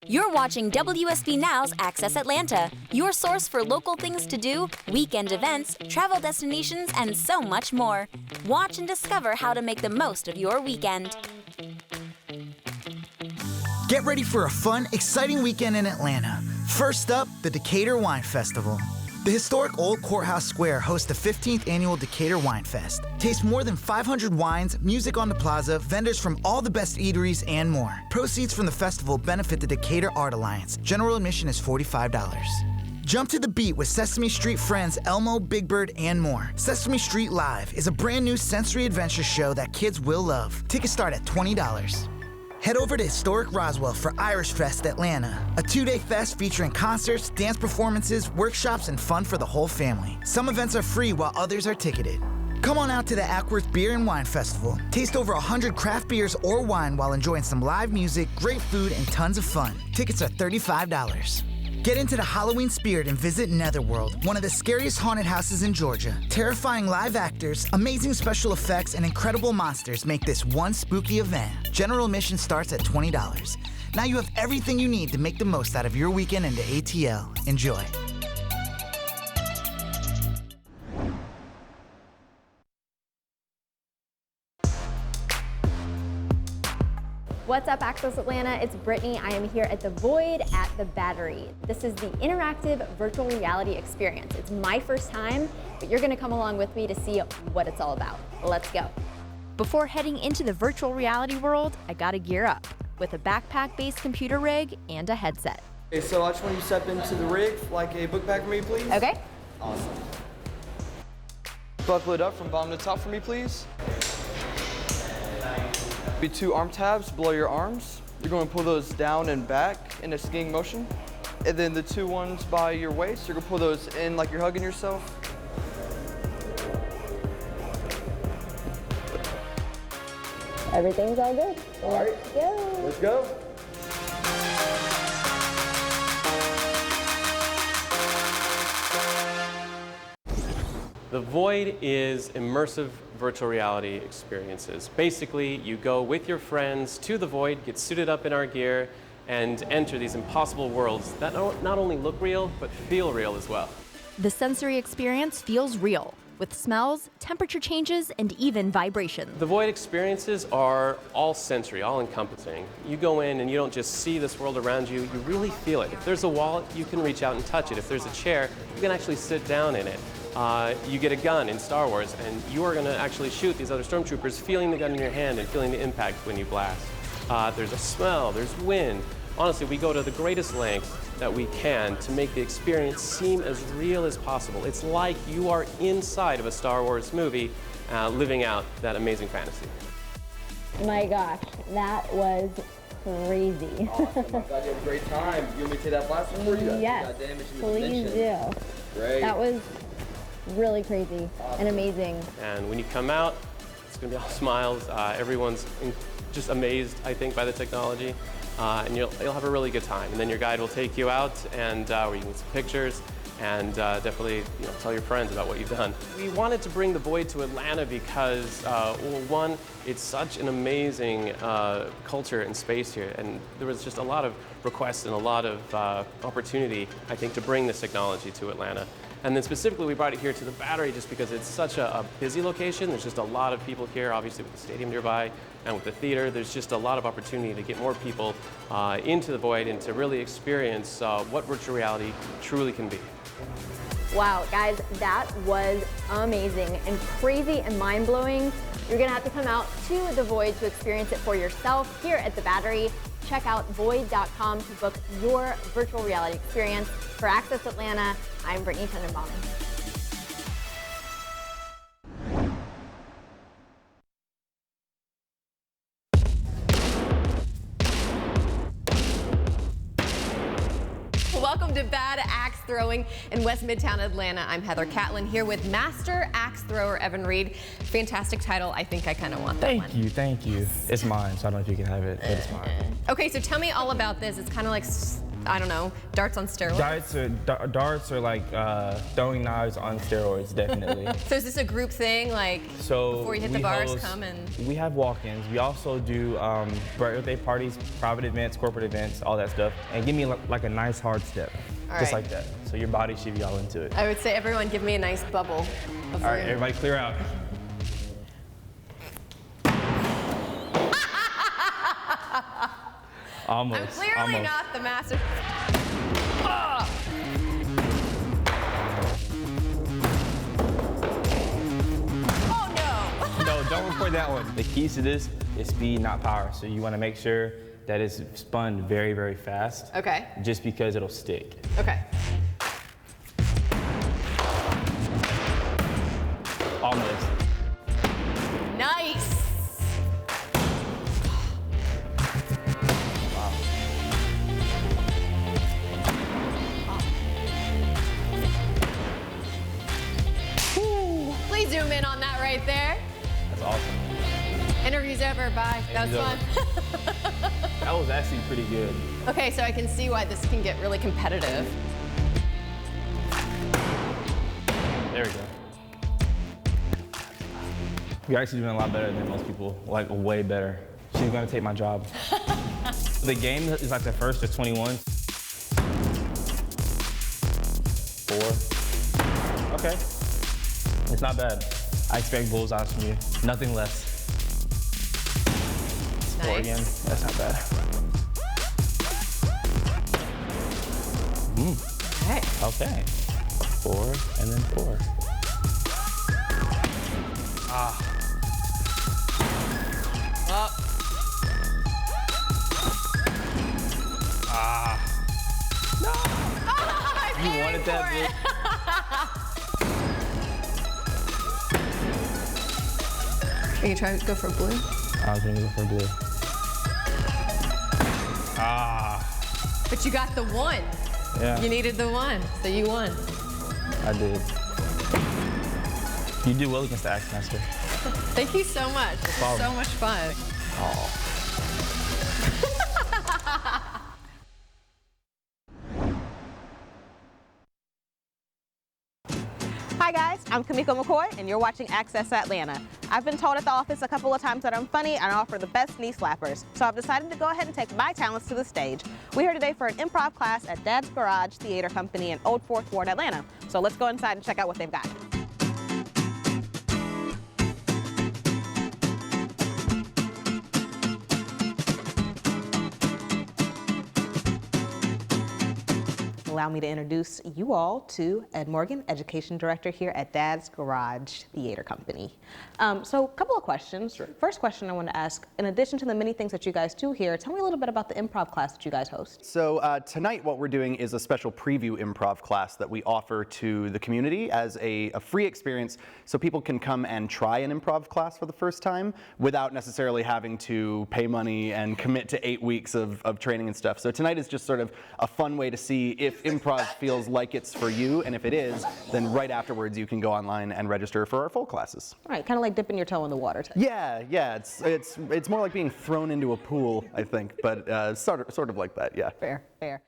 You're watching WSB Now's Access Atlanta, your source for local things to do, weekend events, travel destinations, and so much more. Watch and discover how to make the most of your weekend. Get ready for a fun, exciting weekend in Atlanta. First up, the Decatur Wine Festival. The historic Old Courthouse Square hosts the 15th annual Decatur Wine Fest. Taste more than 500 wines, music on the plaza, vendors from all the best eateries, and more. Proceeds from the festival benefit the Decatur Art Alliance. General admission is $45. Jump to the beat with Sesame Street friends Elmo, Big Bird, and more. Sesame Street Live is a brand new sensory adventure show that kids will love. Tickets start at $20. Head over to historic Roswell for Irish Fest Atlanta, a 2-day fest featuring concerts, dance performances, workshops, and fun for the whole family. Some events are free while others are ticketed. Come on out to the Ackworth Beer and Wine Festival. Taste over 100 craft beers or wine while enjoying some live music, great food, and tons of fun. Tickets are $35. Get into the Halloween spirit and visit Netherworld, one of the scariest haunted houses in Georgia. Terrifying live actors, amazing special effects, and incredible monsters make this one spooky event. General admission starts at $20. Now you have everything you need to make the most out of your weekend into ATL. Enjoy. What's up, Access Atlanta? It's Brittany. I am here at the Void at the Battery. This is the interactive virtual reality experience. It's my first time, but you're gonna come along with me to see what it's all about. Let's go. Before heading into the virtual reality world, I gotta gear up with a backpack-based computer rig and a headset. Okay, so I just want you to step into the rig like a book bag for me, please. Okay. Awesome. Buckle it up from bottom to top for me, please. Be 2 arm tabs below your arms. You're going to pull those down and back in a skiing motion. And then the 2 ones by your waist, you're going to pull those in like you're hugging yourself. Everything's all good. Let's go. Let's go. The Void is immersive virtual reality experiences. Basically, you go with your friends to the Void, get suited up in our gear, and enter these impossible worlds that not only look real, but feel real as well. The sensory experience feels real, with smells, temperature changes, and even vibration. The Void experiences are all sensory, all encompassing. You go in and you don't just see this world around you, you really feel it. If there's a wall, you can reach out and touch it. If there's a chair, you can actually sit down in it. You get a gun in Star Wars, and you are going to actually shoot these other stormtroopers, feeling the gun in your hand and feeling the impact when you blast. There's a smell, there's wind. Honestly, we go to the greatest lengths that we can to make the experience seem as real as possible. It's like you are inside of a Star Wars movie, living out that amazing fantasy. My gosh, that was crazy. Awesome. I'm glad you had a great time. You want me to take that blaster for you? Yes, please do. Great. That was really crazy and amazing. And when you come out, it's going to be all smiles. Everyone's just amazed, I think, by the technology. And you'll have a really good time. And then your guide will take you out and where you can get some pictures and definitely tell your friends about what you've done. We wanted to bring the Void to Atlanta because, well, one, it's such an amazing culture and space here, and there was just a lot of requests and a lot of opportunity, I think, to bring this technology to Atlanta. And then specifically, we brought it here to the Battery just because it's such a busy location. There's just a lot of people here, obviously with the stadium nearby and with the theater. There's just a lot of opportunity to get more people into the Void and to really experience what virtual reality truly can be. Wow, guys, that was amazing and crazy and mind-blowing. You're gonna have to come out to the Void to experience it for yourself here at the Battery. Check out void.com to book your virtual reality experience. For Access Atlanta, I'm Brittany Tenenbaum. Welcome to Bad Axe Throwing in West Midtown Atlanta. I'm Heather Catlin here with Master Axe Thrower Evan Reed. Fantastic title. I think I kind of want that one. Thank you. It's mine, so I don't know if you can have it, but it's mine. Okay, so tell me all about this. It's kind of like I don't know, darts on steroids? Darts are like throwing knives on steroids, definitely. So is this a group thing, like before you hit the bars, come and? We have walk-ins. We also do birthday parties, private events, corporate events, all that stuff. And give me like a nice hard step, just like that. So your body should be all into it. I would say everyone give me a nice bubble. All right, everybody clear out. Almost. I'm clearly not the master. Oh no! No, don't record that one. The keys to this is speed, not power. So you want to make sure that it's spun very, very fast. Okay. Just because it'll stick. Okay. Almost. Nice. Please zoom in on that right there. That's awesome. Interview's over, bye. That was fun. That was actually pretty good. Okay, so I can see why this can get really competitive. There we go. You're actually doing a lot better than most people, like way better. She's gonna take my job. The game is like the first to 21. 4. Okay. It's not bad. I expect bullseyes from you. Nothing less. Nice. 4 again. That's not bad. Okay. 4 and then 4. No! You wanted that, Blue? Are you trying to go for blue? I was gonna go for blue. But you got the 1. Yeah. You needed the 1, so you won. I did. You did well against the Axe Master. Thank you so much. This was so much fun. Oh. Hi guys, I'm Kamiko McCoy and you're watching Access Atlanta. I've been told at the office a couple of times that I'm funny and offer the best knee slappers, so I've decided to go ahead and take my talents to the stage. We're here today for an improv class at Dad's Garage Theater Company in Old Fourth Ward, Atlanta. So let's go inside and check out what they've got. Allow me to introduce you all to Ed Morgan, Education Director here at Dad's Garage Theater Company. So a couple of questions. Sure. First question I want to ask, in addition to the many things that you guys do here, tell me a little bit about the improv class that you guys host. So tonight what we're doing is a special preview improv class that we offer to the community as a free experience so people can come and try an improv class for the first time without necessarily having to pay money and commit to 8 weeks of training and stuff. So tonight is just sort of a fun way to see if improv feels like it's for you, and if it is, then right afterwards you can go online and register for our full classes. Right, kind of like dipping your toe in the water. Yeah, it's more like being thrown into a pool, I think, but sort of like that, yeah. Fair, fair.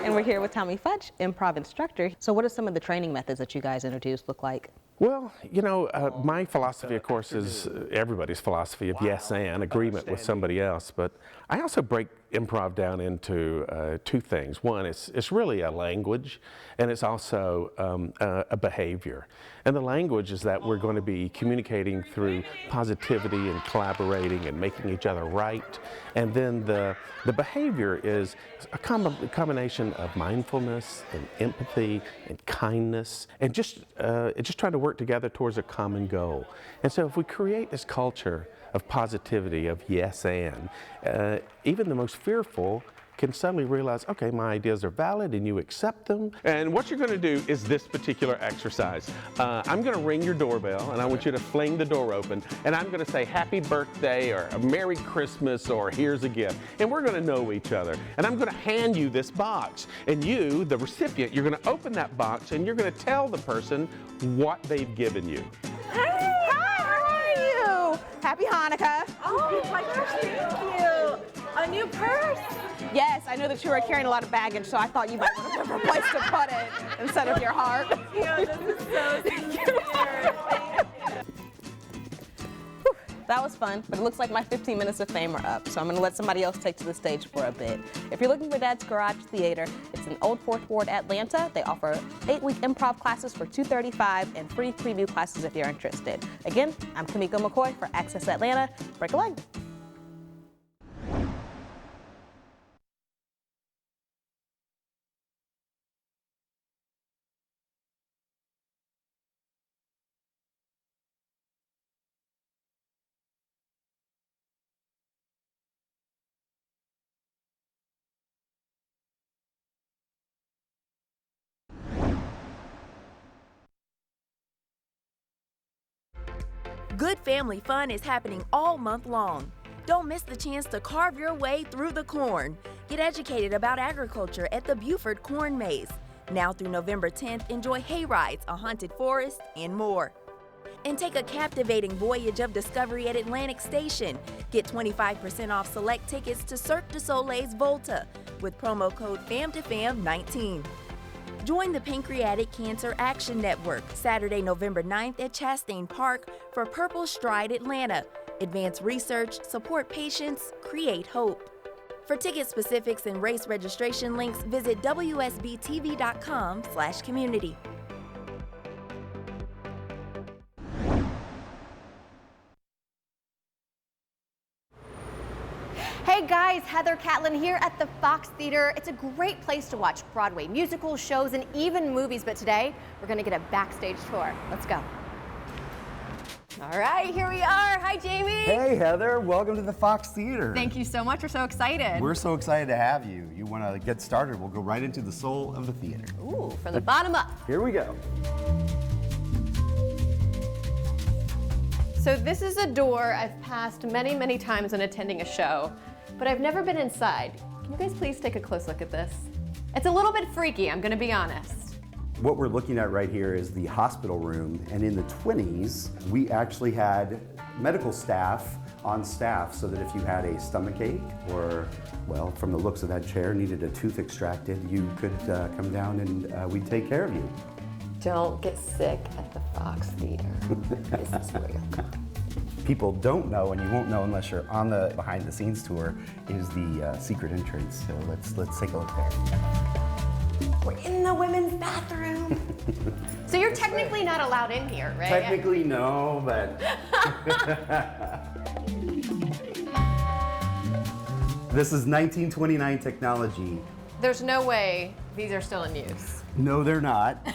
And we're here with Tommy Futch, improv instructor. So what are some of the training methods that you guys introduced look like? Well, you know, my philosophy, of course, is everybody's philosophy of yes and agreement with somebody else. But I also break improv down into 2 things. One, it's really a language, and it's also a behavior. And the language is that we're going to be communicating through positivity and collaborating and making each other right. And then the behavior is a combination of mindfulness and empathy and kindness and just trying to work together towards a common goal. And so if we create this culture of positivity, of yes and, even the most fearful can suddenly realize, okay, my ideas are valid and you accept them. And what you're gonna do is this particular exercise. I'm gonna ring your doorbell and I want you to fling the door open and I'm gonna say happy birthday or a Merry Christmas or here's a gift. And we're gonna know each other. And I'm gonna hand you this box. And you, the recipient, you're gonna open that box and you're gonna tell the person what they've given you. Hi, Happy Hanukkah. Oh my gosh, thank you. A new purse. Yes, I know that you were carrying a lot of baggage, so I thought you might want a different place to put it instead of your heart. This is so sweet. That was fun, but it looks like my 15 minutes of fame are up, so I'm gonna let somebody else take to the stage for a bit. If you're looking for Dad's Garage Theater, it's in Old Fourth Ward, Atlanta. They offer 8-week improv classes for $235 and free preview classes if you're interested. Again, I'm Kamiko McCoy for Access Atlanta. Break a leg. Good family fun is happening all month long. Don't miss the chance to carve your way through the corn. Get educated about agriculture at the Buford Corn Maze. Now through November 10th, enjoy hay rides, a haunted forest, and more. And take a captivating voyage of discovery at Atlantic Station. Get 25% off select tickets to Cirque du Soleil's Volta with promo code FAM2FAM19. Join the Pancreatic Cancer Action Network Saturday, November 9th at Chastain Park for Purple Stride Atlanta. Advance research, support patients, create hope. For ticket specifics and race registration links, visit WSB-TV.com/community. Hey guys, Heather Catlin here at the Fox Theater. It's a great place to watch Broadway musicals, shows, and even movies, but today we're gonna get a backstage tour. Let's go. All right, here we are. Hi, Jamie. Hey, Heather. Welcome to the Fox Theater. Thank you so much. We're so excited. We're so excited to have you. You want to get started? We'll go right into the soul of the theater. Ooh, from the bottom up. Here we go. So this is a door I've passed many, many times when attending a show, but I've never been inside. Can you guys please take a close look at this? It's a little bit freaky, I'm gonna be honest. What we're looking at right here is the hospital room, and in the 20s, we actually had medical staff on staff so that if you had a stomach ache or, well, from the looks of that chair, needed a tooth extracted, you could come down and we'd take care of you. Don't get sick at the Fox Theater. This is where you'll come. People don't know, and you won't know unless you're on the behind-the-scenes tour, is the secret entrance. So let's take a look there. We're in the women's bathroom. So you're technically not allowed in here, right? Technically no, but this is 1929 technology. There's no way these are still in use. No, they're not.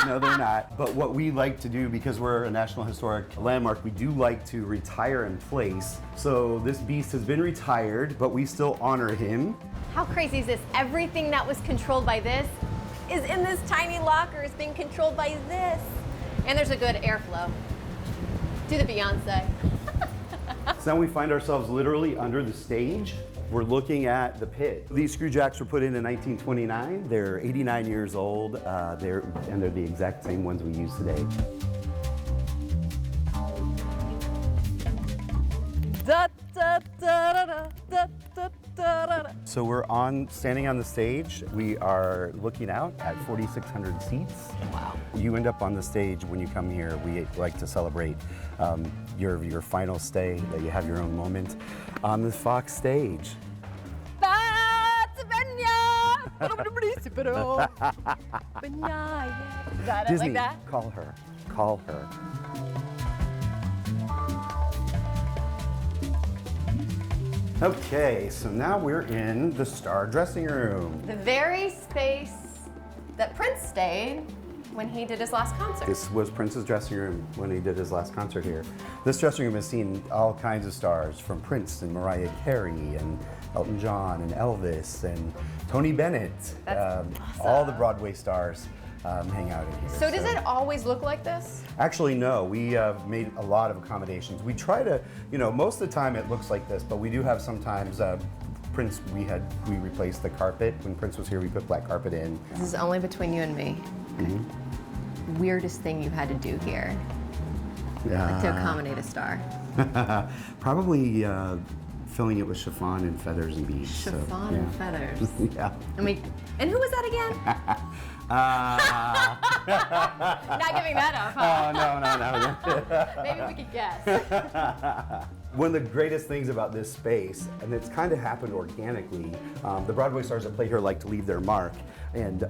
No, they're not. But what we like to do, because we're a National Historic Landmark, we do like to retire in place. So this beast has been retired, but we still honor him. How crazy is this? Everything that was controlled by this is in this tiny locker, is being controlled by this. And there's a good airflow. Do the Beyonce. So now we find ourselves literally under the stage. We're looking at the pit. These screw jacks were put in 1929. They're 89 years old, they're the exact same ones we use today. So we're standing on the stage. We are looking out at 4,600 seats. Wow. You end up on the stage when you come here. We like to celebrate your final stay, that you have your own moment on the Fox stage. Disney, like that? Call her. Call her. Okay, so now we're in the star dressing room. The very space that Prince stayed when he did his last concert. This was Prince's dressing room when he did his last concert here. This dressing room has seen all kinds of stars, from Prince and Mariah Carey and Elton John and Elvis and Tony Bennett. Awesome. All the Broadway stars hang out in here. So does it always look like this? Actually, no. We made a lot of accommodations. We try to, most of the time it looks like this, but we do have sometimes Prince, we replaced the carpet. When Prince was here, we put black carpet in. This is only between you and me. Mm-hmm. Weirdest thing you had to do here? Like to accommodate a star? Probably filling it with chiffon and feathers and beads. Chiffon and feathers. Yeah. And who was that again? Not giving that up, huh? No. Maybe we could guess. One of the greatest things about this space, and it's kind of happened organically, the Broadway stars that play here like to leave their mark, and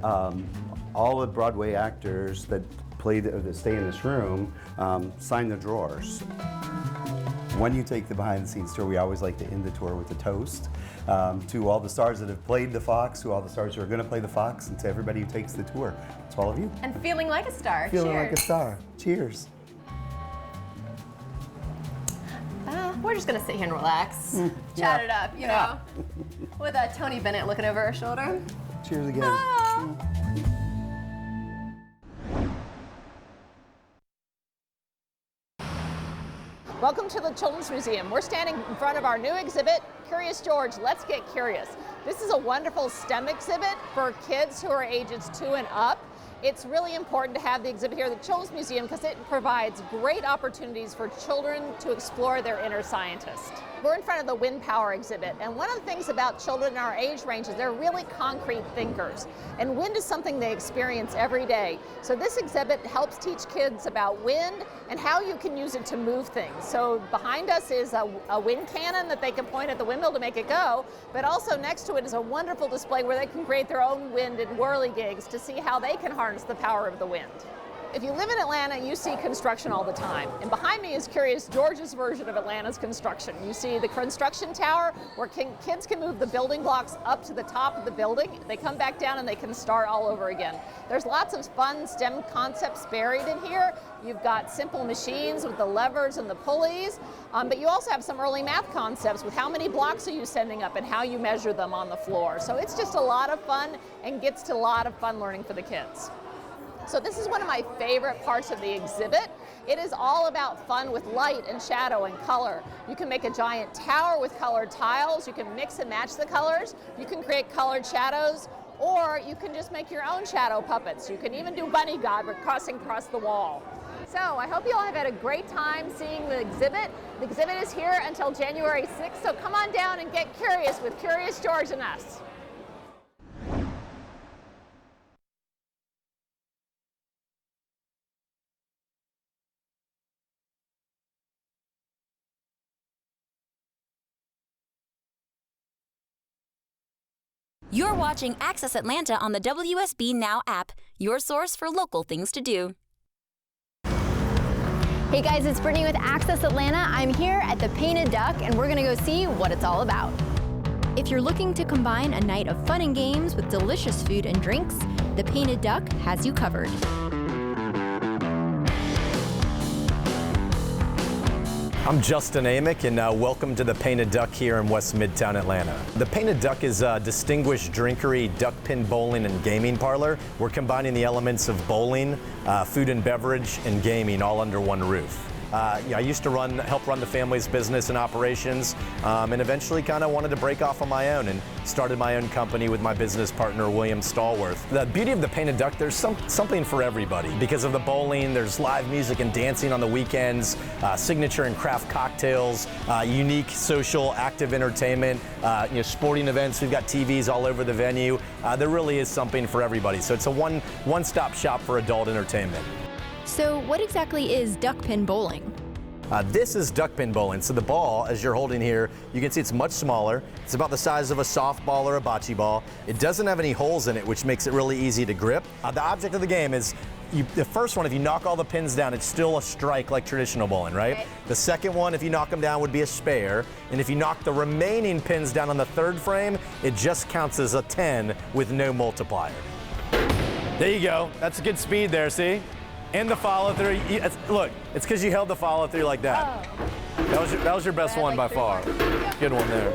all the Broadway actors that stay in this room sign the drawers. When you take the behind the scenes tour, we always like to end the tour with a toast to all the stars that have played the Fox, to all the stars who are going to play the Fox, and to everybody who takes the tour. It's all of you. And feeling like a star. Feeling Cheers. like a star. Cheers. We're just going to sit here and relax, chat it up, you know, with Tony Bennett looking over our shoulder. Cheers again. Welcome to the Children's Museum. We're standing in front of our new exhibit, Curious George, Let's Get Curious. This is a wonderful STEM exhibit for kids who are ages 2 and up. It's really important to have the exhibit here at the Children's Museum because it provides great opportunities for children to explore their inner scientist. We're in front of the wind power exhibit, and one of the things about children in our age range is they're really concrete thinkers, and wind is something they experience every day. So this exhibit helps teach kids about wind and how you can use it to move things. So behind us is a wind cannon that they can point at the windmill to make it go, but also next to it is a wonderful display where they can create their own wind and whirligigs to see how they can harness the power of the wind. If you live in Atlanta, you see construction all the time. And behind me is Curious George's version of Atlanta's construction. You see the construction tower where kids can move the building blocks up to the top of the building. They come back down and they can start all over again. There's lots of fun STEM concepts buried in here. You've got simple machines with the levers and the pulleys, but you also have some early math concepts with how many blocks are you sending up and how you measure them on the floor. So it's just a lot of fun and gets to a lot of fun learning for the kids. So this is one of my favorite parts of the exhibit. It is all about fun with light and shadow and color. You can make a giant tower with colored tiles. You can mix and match the colors. You can create colored shadows, or you can just make your own shadow puppets. You can even do Bunny God with crossing across the wall. So I hope you all have had a great time seeing the exhibit. The exhibit is here until January 6th, so come on down and get curious with Curious George and us. You're watching Access Atlanta on the WSB Now app, your source for local things to do. Hey guys, it's Brittany with Access Atlanta. I'm here at the Painted Duck, and we're gonna go see what it's all about. If you're looking to combine a night of fun and games with delicious food and drinks, the Painted Duck has you covered. I'm Justin Amick, and welcome to the Painted Duck here in West Midtown Atlanta. The Painted Duck is a distinguished drinkery, duck pin bowling, and gaming parlor. We're combining the elements of bowling, food and beverage, and gaming all under one roof. I used to help run the family's business and operations, and eventually kind of wanted to break off on my own and started my own company with my business partner, William Stallworth. The beauty of the Painted Duck, there's something for everybody. Because of the bowling, there's live music and dancing on the weekends, signature and craft cocktails, unique social active entertainment, sporting events. We've got TVs all over the venue. There really is something for everybody. So it's a one-stop shop for adult entertainment. So what exactly is duck pin bowling? This is duck pin bowling. So the ball, as you're holding here, you can see it's much smaller. It's about the size of a softball or a bocce ball. It doesn't have any holes in it, which makes it really easy to grip. The object of the game is, the first one, if you knock all the pins down, it's still a strike like traditional bowling, right? Okay. The second one, if you knock them down, would be a spare. And if you knock the remaining pins down on the third frame, it just counts as a 10 with no multiplier. There you go. That's a good speed there, see? And the follow through. Look, it's because you held the follow through like that. Oh. That was your best one by far. Good one there.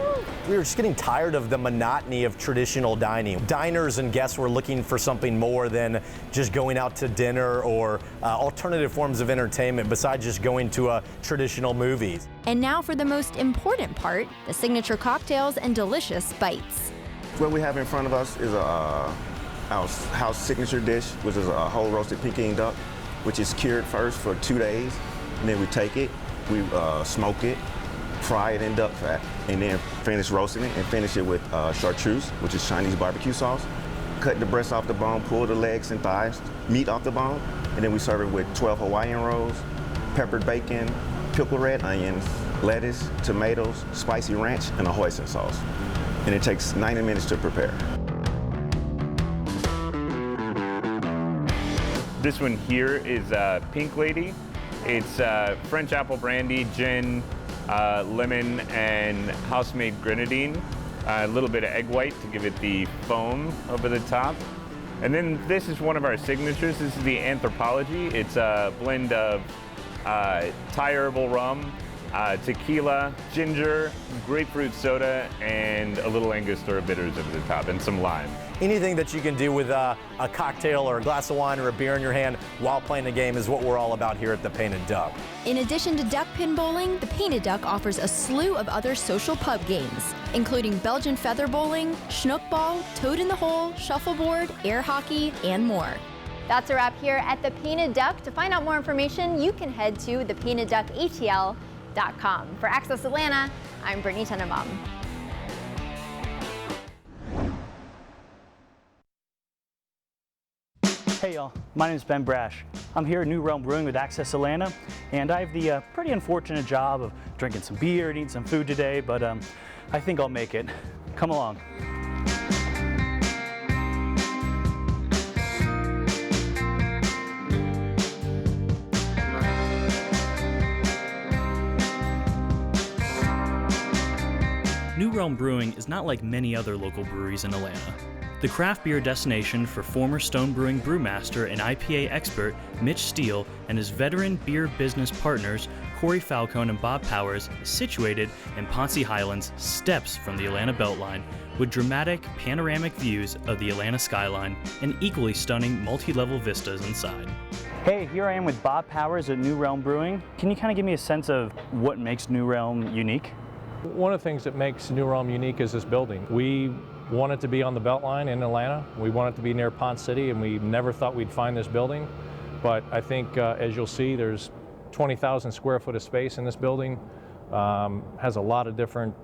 We were just getting tired of the monotony of traditional dining. Diners and guests were looking for something more than just going out to dinner or alternative forms of entertainment besides just going to traditional movies. And now for the most important part, the signature cocktails and delicious bites. What we have in front of us is our house signature dish, which is a whole roasted Peking duck, which is cured first for 2 days. and then we take it, we smoke it, fry it in duck fat, and then finish roasting it and finish it with chartreuse, which is Chinese barbecue sauce. Cut the breast off the bone, pull the legs and thighs, meat off the bone, and then we serve it with 12 Hawaiian rolls, peppered bacon, pickled red onions, lettuce, tomatoes, spicy ranch, and a hoisin sauce. And it takes 90 minutes to prepare. This one here is Pink Lady. It's French apple brandy, gin, lemon, and house-made grenadine. A little bit of egg white to give it the foam over the top. And then this is one of our signatures. This is the Anthropology. It's a blend of Thai herbal rum, tequila, ginger, grapefruit soda, and a little Angostura bitters over the top, and some lime. Anything that you can do with a cocktail or a glass of wine or a beer in your hand while playing the game is what we're all about here at the Painted Duck. In addition to duck pin bowling, the Painted Duck offers a slew of other social pub games, including Belgian feather bowling, schnook ball, toad in the hole, shuffleboard, air hockey, and more. That's a wrap here at the Painted Duck. To find out more information, you can head to thepaintedduckatl.com. For Access Atlanta, I'm Brittany Tenenbaum. Hey y'all, my name is Ben Brash. I'm here at New Realm Brewing with Access Atlanta, and I have the pretty unfortunate job of drinking some beer and eating some food today, but I think I'll make it. Come along. New Realm Brewing is not like many other local breweries in Atlanta. The craft beer destination for former Stone Brewing brewmaster and IPA expert Mitch Steele and his veteran beer business partners Corey Falcone and Bob Powers is situated in Ponce Highlands, steps from the Atlanta Beltline, with dramatic panoramic views of the Atlanta skyline and equally stunning multi-level vistas inside. Hey, here I am with Bob Powers at New Realm Brewing. Can you kind of give me a sense of what makes New Realm unique? One of the things that makes New Realm unique is this building. We want it to be on the Beltline in Atlanta. We want it to be near Ponce City, and we never thought we'd find this building. But I think, as you'll see, there's 20,000 square foot of space in this building. Has a lot of different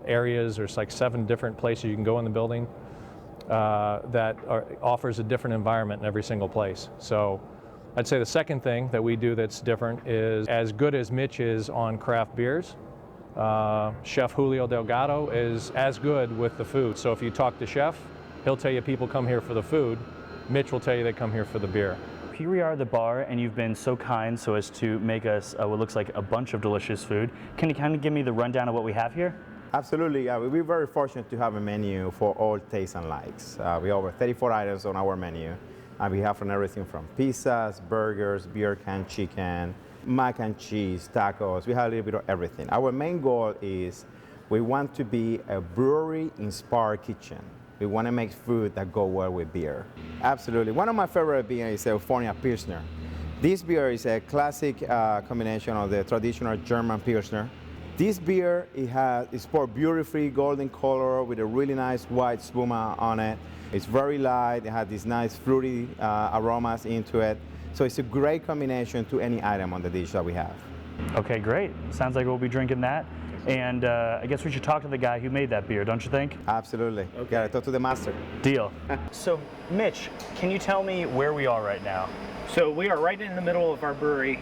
areas. There's like 7 different places you can go in the building that offers a different environment in every single place. So I'd say the second thing that we do that's different is, as good as Mitch is on craft beers, Chef Julio Delgado is as good with the food. So if you talk to Chef, he'll tell you people come here for the food. Mitch will tell you they come here for the beer. Here we are at the bar, and you've been so kind so as to make us what looks like a bunch of delicious food. Can you kind of give me the rundown of what we have here? Absolutely. We're very fortunate to have a menu for all tastes and likes. We have over 34 items on our menu. We have from everything from pizzas, burgers, beer can, chicken, mac and cheese, tacos. We have a little bit of everything. Our main goal is we want to be a brewery-inspired kitchen. We want to make food that go well with beer. Absolutely. One of my favorite beers is California Pilsner. This beer is a classic combination of the traditional German Pilsner. This beer, it's poured beautifully golden color with a really nice white spuma on it. It's very light. It has these nice fruity aromas into it. So it's a great combination to any item on the dish that we have. Okay, great. Sounds like we'll be drinking that. And I guess we should talk to the guy who made that beer, don't you think? Absolutely. Okay. Gotta talk to the master. Deal. So, Mitch, can you tell me where we are right now? So we are right in the middle of our brewery.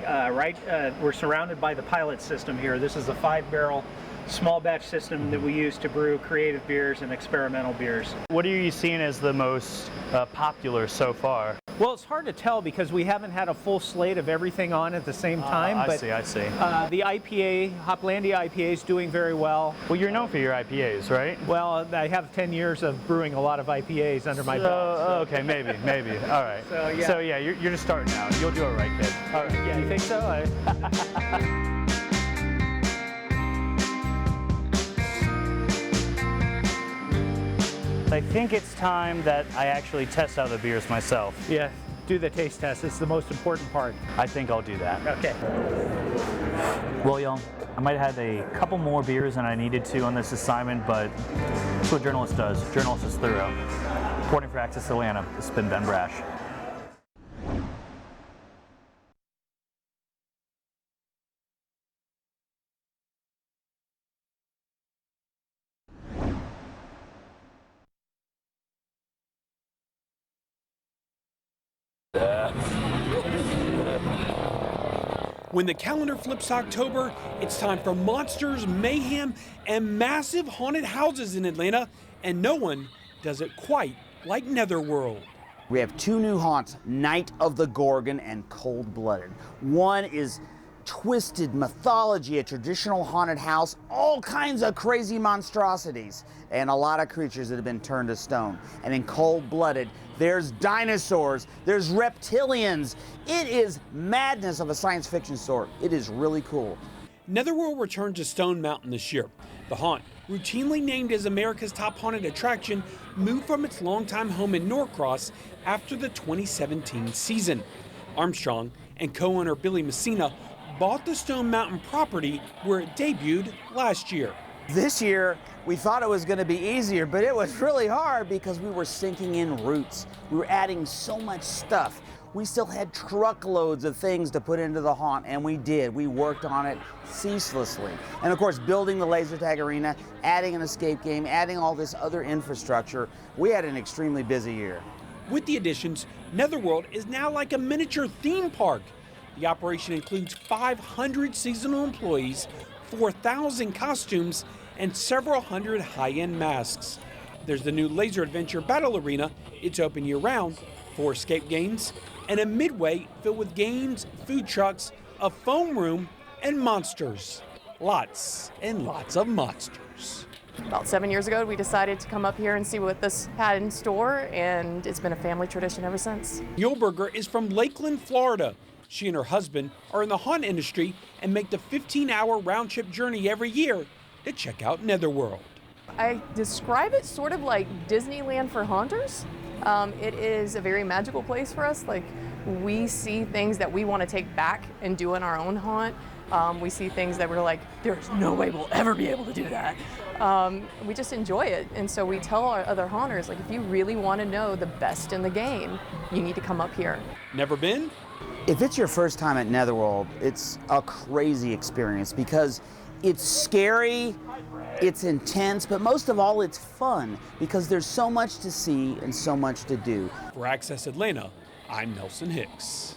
We're surrounded by the pilot system here. This is a 5-barrel small batch system that we use to brew creative beers and experimental beers. What are you seeing as the most popular so far? Well, it's hard to tell because we haven't had a full slate of everything on at the same time. I see. The IPA, Hoplandia IPA is doing very well. Well, you're known for your IPAs, right? Well, I have 10 years of brewing a lot of IPAs under my belt. So. Okay, maybe. All right. So yeah, you're just starting out. You'll do it right, kid. All right. Yeah, you think so? I think it's time that I actually test out the beers myself. Yeah, do the taste test. It's the most important part. I think I'll do that. Okay. Well, y'all, I might have had a couple more beers than I needed to on this assignment, but that's what a journalist does. A journalist is thorough. Reporting for Access Atlanta, this has been Ben Brash. When the calendar flips to October, it's time for monsters, mayhem, and massive haunted houses in Atlanta, and no one does it quite like Netherworld. We have two new haunts, Night of the Gorgon and Cold Blooded. One is twisted mythology, a traditional haunted house, all kinds of crazy monstrosities, and a lot of creatures that have been turned to stone. And in Cold Blooded, there's dinosaurs, there's reptilians. It is madness of a science fiction sort. It is really cool. Netherworld returned to Stone Mountain this year. The haunt, routinely named as America's top haunted attraction, moved from its longtime home in Norcross after the 2017 season. Armstrong and co-owner Billy Messina bought the Stone Mountain property where it debuted last year. This year, we thought it was going to be easier, but it was really hard because we were sinking in roots. We were adding so much stuff. We still had truckloads of things to put into the haunt, and we did. We worked on it ceaselessly. And of course, building the laser tag arena, adding an escape game, adding all this other infrastructure, we had an extremely busy year. With the additions, Netherworld is now like a miniature theme park. The operation includes 500 seasonal employees, 4,000 costumes, and several hundred high-end masks. There's the new Laser Adventure Battle Arena. It's open year-round, 4 escape games, and a midway filled with games, food trucks, a foam room, and monsters. Lots and lots of monsters. About 7 years ago, we decided to come up here and see what this had in store, and it's been a family tradition ever since. Yulberger is from Lakeland, Florida. She and her husband are in the haunt industry and make the 15-hour round-trip journey every year to check out Netherworld. I describe it sort of like Disneyland for haunters. It is a very magical place for us. Like, we see things that we want to take back and do in our own haunt. We see things that we're like, there's no way we'll ever be able to do that. We just enjoy it. And so we tell our other haunters, like, if you really want to know the best in the game, you need to come up here. Never been? If it's your first time at Netherworld, it's a crazy experience because it's scary, it's intense, but most of all, it's fun because there's so much to see and so much to do. For Access Atlanta, I'm Nelson Hicks.